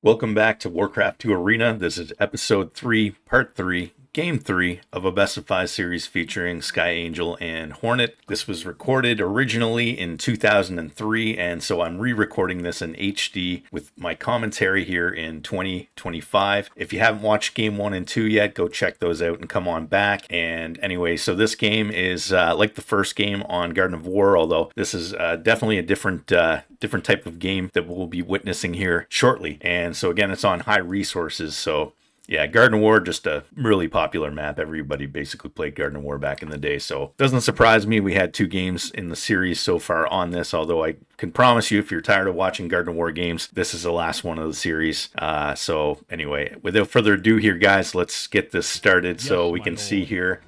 Welcome back to Warcraft 2 Arena. This is episode 3, part 3, game 3 of a best of 5 series featuring Sky Angel and Hornet. This was recorded originally in 2003, and so I'm re-recording this in HD with my commentary here in 2025. If you haven't watched game 1 and 2 yet, go check those out and come on back. And anyway, so this game is like the first game on Garden of War, although this is definitely a different type of game that we'll be witnessing here shortly. And so again, it's on high resources, so yeah, Garden of War, just a really popular map. Everybody basically played Garden of War back in the day, so it doesn't surprise me we had 2 games in the series so far on this, although I can promise you if you're tired of watching Garden of War games, this is the last one of the series. So anyway, without further ado here, guys, let's get this started. So we can see here,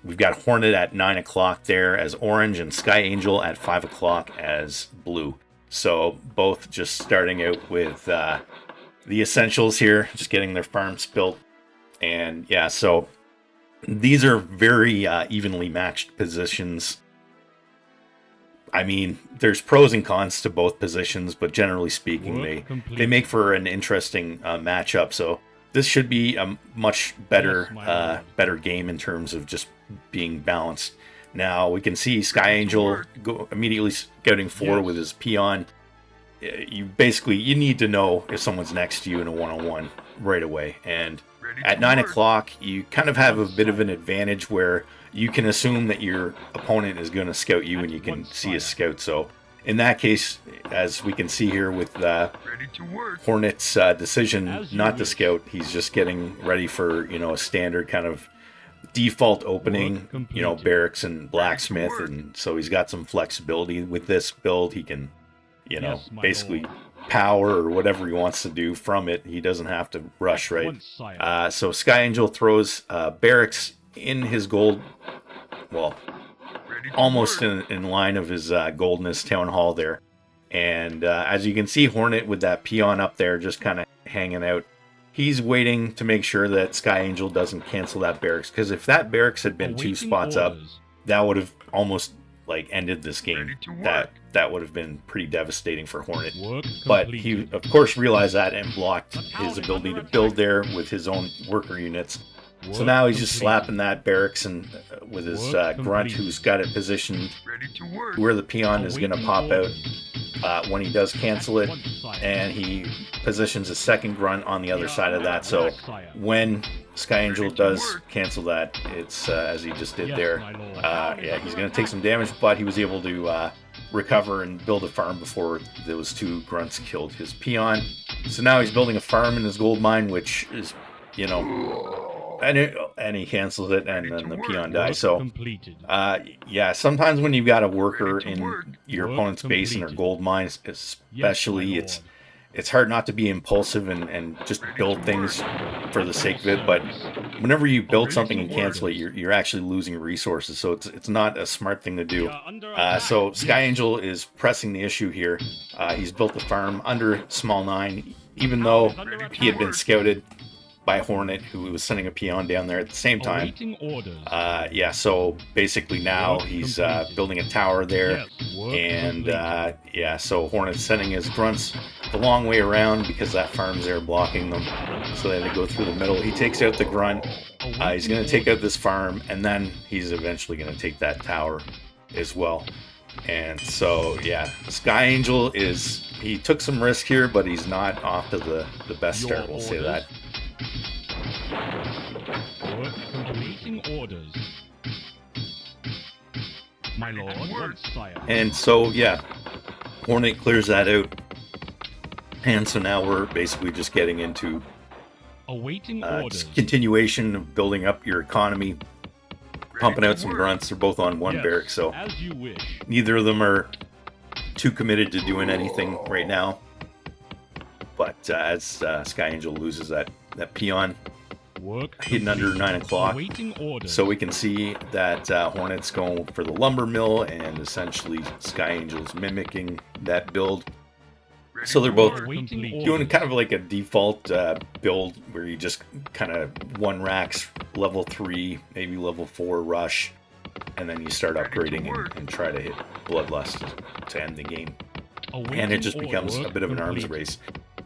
we've got Hornet at 9 o'clock there as orange and Sky Angel at 5 o'clock as blue. So both just starting out with the essentials here, just getting their farms built. And yeah, so these are very evenly matched positions. I mean, there's pros and cons to both positions, but generally speaking, they make for an interesting matchup. So this should be a much better better game in terms of just being balanced. Now we can see Sky Angel go immediately scouting forward with his peon. You need to know if someone's next to you in a one-on-one right away. And at 9 o'clock, you kind of have a bit of an advantage where you can assume that your opponent is going to scout you and you can see his scout. So in that case, as we can see here with Hornet's decision not to scout, he's just getting ready for, a standard kind of default opening, barracks and blacksmith. And so he's got some flexibility with this build. He can basically power or whatever he wants to do from it. He doesn't have to rush, right? So Sky Angel throws barracks in his gold, well, almost in line of his goldness town hall there. And as you can see, Hornet with that peon up there just kind of hanging out. He's waiting to make sure that Sky Angel doesn't cancel that barracks, because if that barracks had been 2 spots up, that would have almost ended this game. That would have been pretty devastating for Hornet. But he, of course, realized that and blocked his ability to build there with his own worker units. So now he's just slapping that barracks and with his Grunt, who's got it positioned where the peon is going to pop out when he does cancel it. And he positions a second Grunt on the other side of that. So when Sky Angel does cancel that, it's as he just did there. Yeah, he's going to take some damage, but he was able to recover and build a farm before those 2 Grunts killed his peon. So now he's building a farm in his gold mine, which is, and he cancels it, and then the peon dies. So, yeah, sometimes when you've got a worker in your opponent's base in their gold mines, especially, it's hard not to be impulsive and just build things for the sake of it. But whenever you build something and cancel it, you're actually losing resources. So it's not a smart thing to do. So Sky Angel is pressing the issue here. He's built the farm under small 9, even though he had been scouted by Hornet, who was sending a peon down there at the same time. Yeah, so basically now he's building a tower there, and yeah, so Hornet's sending his Grunts the long way around because that farm's there blocking them, so they had to go through the middle. He takes out the Grunt, he's going to take out this farm, and then he's eventually going to take that tower as well. And so, yeah, Sky Angel he took some risk here, but he's not off to the best start, we'll say that. Completing orders. My lord, sire. And so, yeah, Hornet clears that out. And so now we're basically just getting into awaiting orders. Continuation of building up your economy, pumping out some Grunts. They're both on one barrack, so neither of them are too committed to doing anything right now. But as Sky Angel loses that peon, hidden under 9 o'clock, so we can see that Hornet's going for the lumber mill, and essentially Sky Angel's mimicking that build. So they're both doing kind of like a default build where you just kind of 1 racks, level 3, maybe level 4 rush, and then you start upgrading and try to hit Bloodlust to end the game. And it just becomes a bit of an arms race.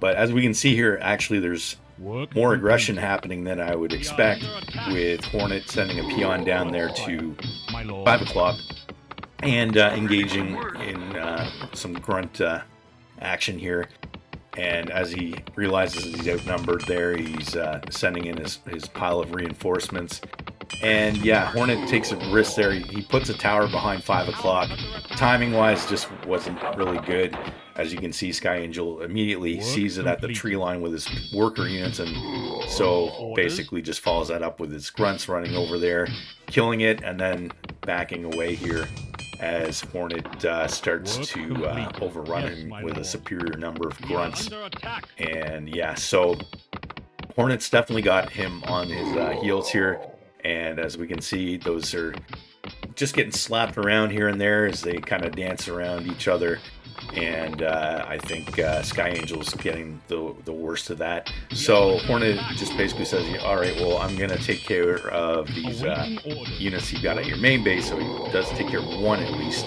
But as we can see here, actually there's more aggression happening than I would expect, with Hornet sending a peon down there to 5 o'clock and engaging in some grunt action here. And as he realizes he's outnumbered there, he's sending in his pile of reinforcements. And yeah, Hornet takes a risk there. He puts a tower behind 5 o'clock. Timing-wise, just wasn't really good. As you can see, Sky Angel immediately sees it at the tree line with his worker units, and so basically just follows that up with his grunts running over there, killing it, and then backing away here as Hornet starts to overrun him with a superior number of grunts. And yeah, so Hornet's definitely got him on his heels here. And as we can see, those are just getting slapped around here and there as they kind of dance around each other. And I think Sky Angel's getting the worst of that. So Hornet just basically says, all right, well, I'm going to take care of these units you've got at your main base. So he does take care of one at least.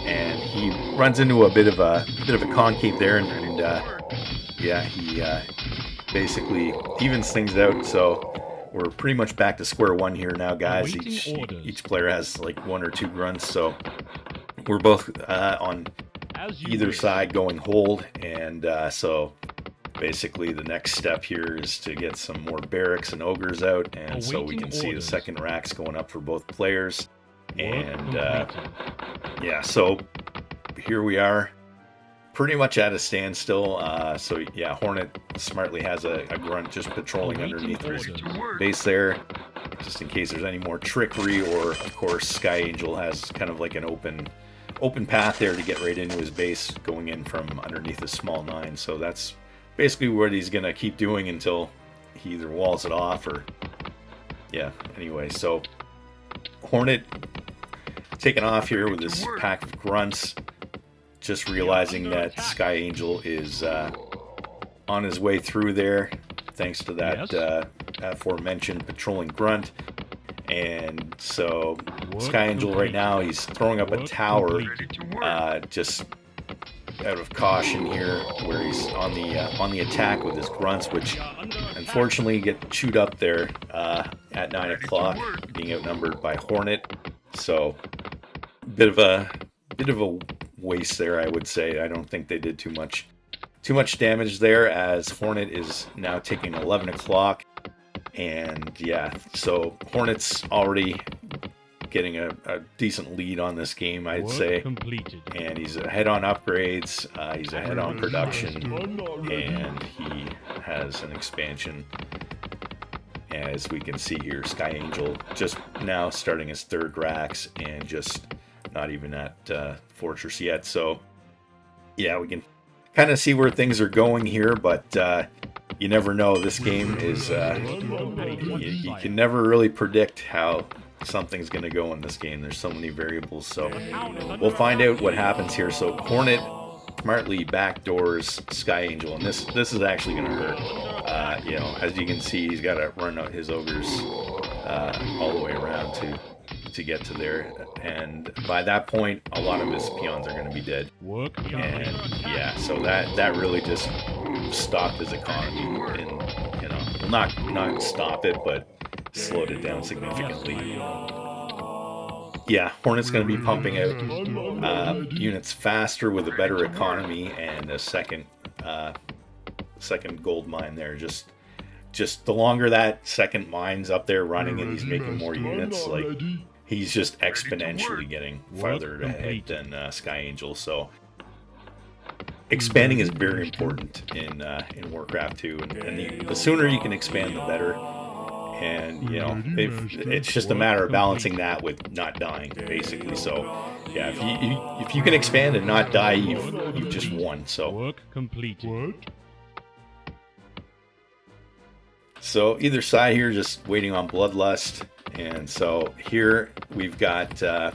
And he runs into a bit of a concave there. And yeah, he basically evens things out. So we're pretty much back to square one here now, guys. Each player has like 1 or 2 grunts. So we're both on either side going hold, and so basically the next step here is to get some more barracks and ogres out, and so we can see the second racks going up for both players. And yeah, so here we are pretty much at a standstill. So yeah, Hornet smartly has a grunt just patrolling underneath his base there, just in case there's any more trickery, or of course Sky Angel has kind of like an open path there to get right into his base, going in from underneath a small 9. So that's basically what he's gonna keep doing until he either walls it off or yeah. Anyway, so Hornet taking off here with this pack of grunts, just realizing that Sky Angel is on his way through there thanks to that aforementioned patrolling grunt. And so Sky Angel right now, he's throwing up a tower just out of caution here, where he's on the attack with his grunts, which unfortunately get chewed up there at 9 o'clock, being outnumbered by Hornet. So bit of a waste there, I would say. I don't think they did too much damage there, as Hornet is now taking 11 o'clock. And yeah, so Hornet's already getting a decent lead on this game, I'd say. And he's ahead on upgrades, he's ahead on production, and he has an expansion. As we can see here, Sky Angel just now starting his 3rd racks and just not even at Fortress yet. So yeah, we can kind of see where things are going here, but you never know. This game is you can never really predict how something's going to go in this game. There's so many variables, so we'll find out what happens here. So Hornet smartly backdoors Sky Angel, and this is actually going to hurt. You know, as you can see, he's got to run out his ogres all the way around to get to there, and by that point a lot of his peons are going to be dead. And yeah, so that really just stopped his economy, and you know, not stop it, but slowed it down significantly. Yeah, Hornet's going to be pumping out units faster with a better economy and a second gold mine there. Just the longer that second mine's up there running and he's making more units, like he's just exponentially getting farther ahead than Sky Angel. So expanding is very important in Warcraft 2, and the sooner you can expand, the better. And you know, it's just a matter of balancing that with not dying, basically. So yeah, if you can expand and not die, you've just won. So work completed. So either side here just waiting on Bloodlust. And so here we've got a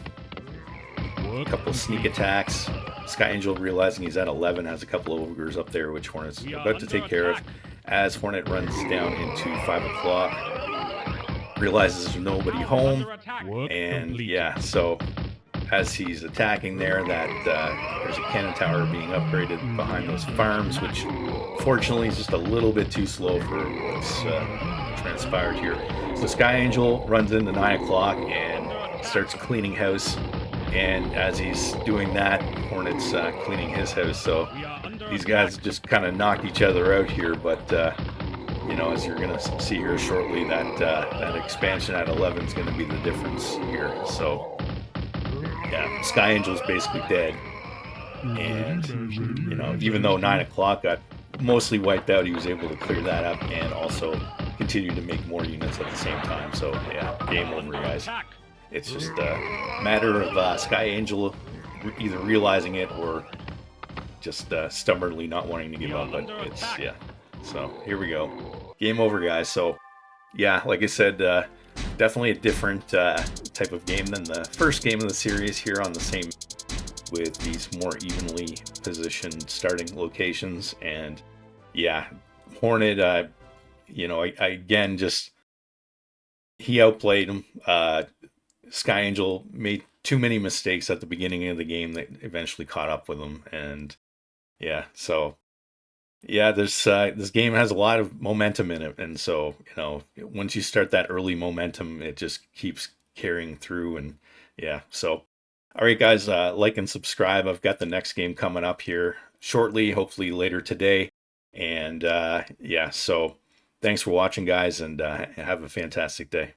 couple sneak attacks. Sky Angel, realizing he's at 11, has a couple of ogres up there, which Hornet's about to take care of. As Hornet runs down into 5 o'clock, realizes there's nobody home. And yeah, so as he's attacking there, that there's a cannon tower being upgraded behind those farms, which fortunately is just a little bit too slow for what's transpired here. So Sky Angel runs into 9 o'clock and starts cleaning house, and as he's doing that, Hornet's cleaning his house. So these guys just kind of knocked each other out here, but you know, as you're gonna see here shortly, that expansion at 11 is gonna be the difference here. So yeah, Sky Angel's basically dead, and you know, even though 9 o'clock got mostly wiped out, he was able to clear that up and also continue to make more units at the same time. So yeah, game over, guys. It's just a matter of Sky Angel either realizing it or just stubbornly not wanting to give up. But it's, yeah. So here we go. Game over, guys. So yeah, like I said, definitely a different type of game than the first game of the series here on the same, with these more evenly positioned starting locations. And yeah, Hornet, you know, I again, just, he outplayed him. Sky Angel made too many mistakes at the beginning of the game that eventually caught up with him. And yeah, so yeah, this game has a lot of momentum in it. And so, you know, once you start that early momentum, it just keeps carrying through. And yeah, so all right, guys, like and subscribe. I've got the next game coming up here shortly, hopefully later today. And yeah, so thanks for watching, guys, and have a fantastic day.